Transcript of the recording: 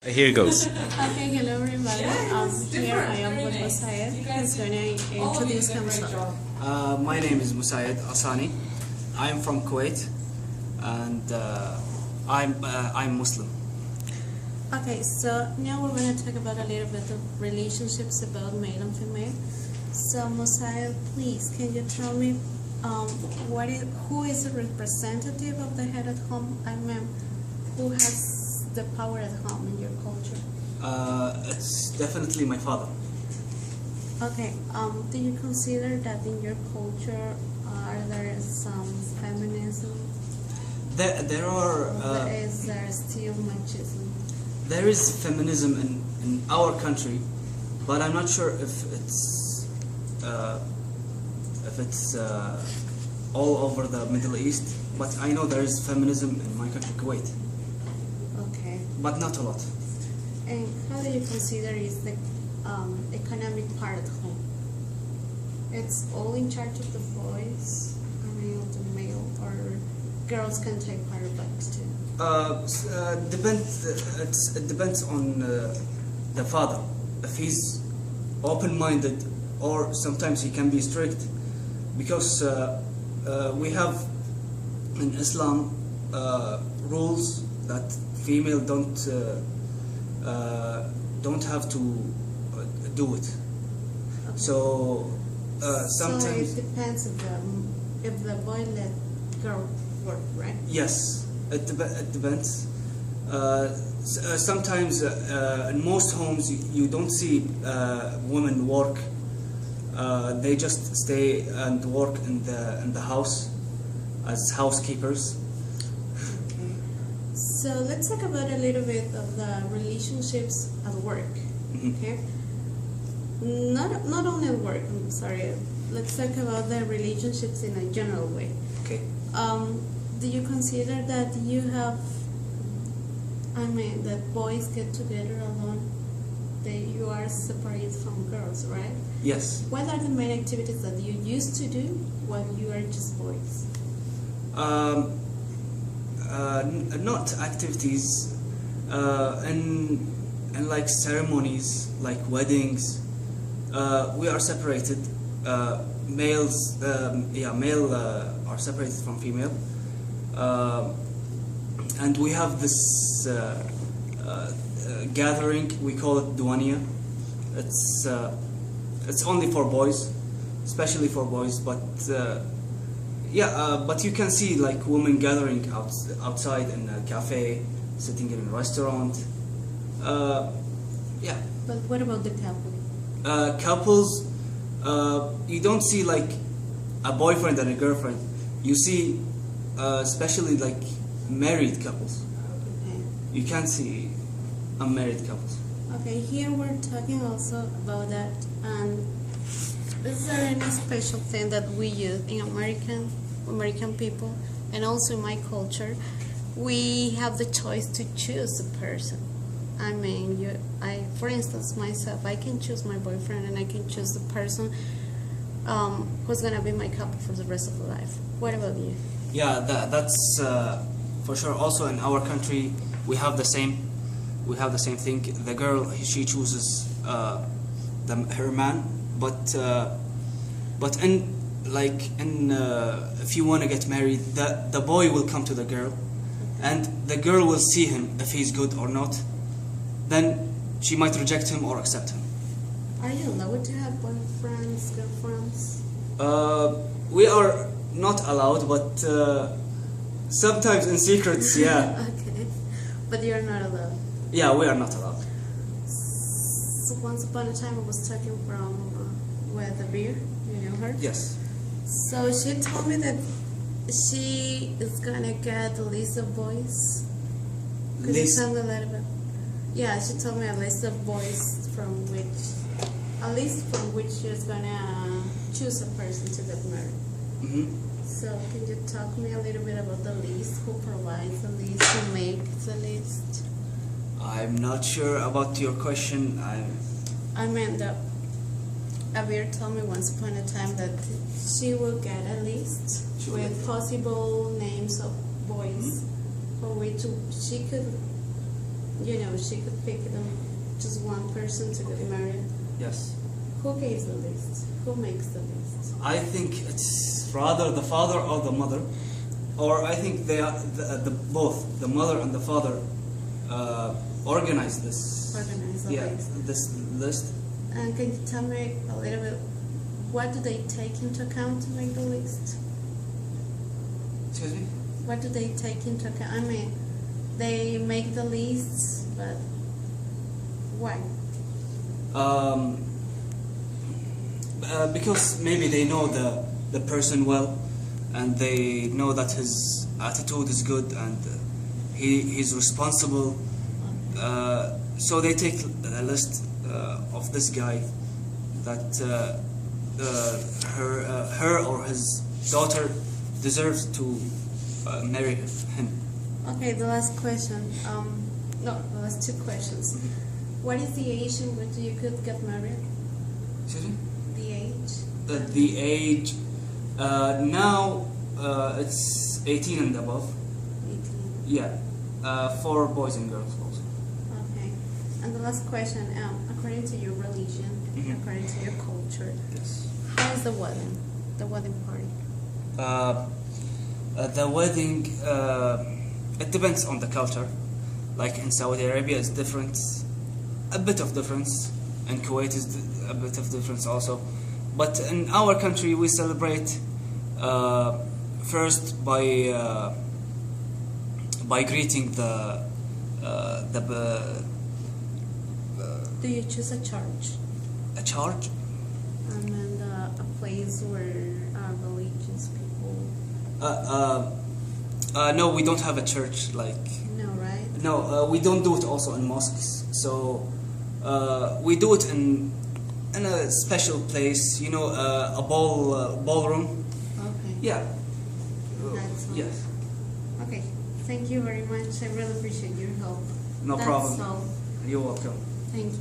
Here goes. Okay, hello everybody. Here I am with Musayed. He's going to introduce himself. My name is Musaid Asani. I'm from Kuwait, and I'm Muslim. Okay, so now we're going to talk about a little bit of relationships about male and female. So Musayed, please, can you tell me who is the representative of the head at home? I mean, who has the power at home in your culture? It's definitely my father. Okay, do you consider that in your culture are there some feminism? There are. Or is there still machismo? There is feminism in our country, but I'm not sure if it's all over the Middle East. But I know there is feminism in my country, Kuwait. Okay. But not a lot. And how do you consider is the economic part at home? It's all in charge of the boys, or the male, or girls can take part of that too? It depends on the father. If he's open-minded, or sometimes he can be strict, because we have in Islam rules that female don't have to do it. Okay. So sometimes. So it depends if the boy let girl work, right? Yes, it depends. Sometimes in most homes you don't see women work. They just stay and work in the house as housekeepers. Okay. So let's talk about a little bit of the relationships at work. Mm-hmm. Okay. Not only at work. I'm sorry. Let's talk about the relationships in a general way. Okay. Do you consider that you have, that boys get together alone, that you are separated from girls, right? Yes. What are the main activities that you used to do when you are just boys? Not activities, and like ceremonies, like weddings. We are separated. Male are separated from female, and we have this gathering. We call it duania. It's only for boys, especially for boys. But but you can see like women gathering outside in a cafe, sitting in a restaurant. Yeah. But what about the couple? Couples. You don't see like a boyfriend and a girlfriend. You see, especially like married couples. Okay. You can't see unmarried couples. Okay, here we're talking also about that. And is there any special thing that we use in American people, and also in my culture? We have the choice to choose a person. For instance, myself, I can choose my boyfriend, and I can choose the person who's gonna be my couple for the rest of the life. What about you? Yeah, that's for sure. Also in our country, we have the same thing. The girl, she chooses her man, but if you want to get married, the boy will come to the girl, and the girl will see him if he's good or not. Then she might reject him or accept him. Are you allowed to have boyfriends, girlfriends? We are not allowed, but sometimes in secrets, yeah. Okay, but you're not allowed. Yeah, we are not allowed. So once upon a time, I was talking with a beer. You know her? Yes. So she told me that she is gonna get a list of boys. Could you tell me a little bit? Yeah, she told me a list of boys from which she's gonna choose a person to get married. Mm-hmm. So can you talk to me a little bit about the list? Who provides the list? Who makes the list? I'm not sure about your question. Abir told me once upon a time that she will get a list with possible names of boys for which she could she could pick them, just one person to get married. Yes. Who gives the list? Who makes the list? I think it's rather the father or the mother, or I think they are both the mother and the father organize this. Organize the list. This list. And can you tell me a little bit, what do they take into account to make the list? Excuse me. What do they take into account? I mean, they make the lists, but why? Because maybe they know the person well, and they know that his attitude is good and he's responsible. So they take a list of this guy that her or his daughter deserves to marry him. Okay, the last question. No, the last two questions. What is the age in which you could get married? Excuse me? The age? The age now it's 18 and above. 18. Yeah, for boys and girls also. Okay. And the last question, according to your religion, according to your culture, Yes. how is the wedding? The wedding party? The wedding, it depends on the culture. Like in Saudi Arabia, it's different, a bit of difference. In Kuwait is a bit of difference also. But in our country, we celebrate first by greeting the Do you choose a church? a church. And a place where religious people... No, we don't have a church like. No, right? No, we don't do it also in mosques. So we do it in a special place, a ballroom. Okay. Yeah. That's all. Yes. Okay. Thank you very much. I really appreciate your help. No That's problem. all. You're welcome. Thank you.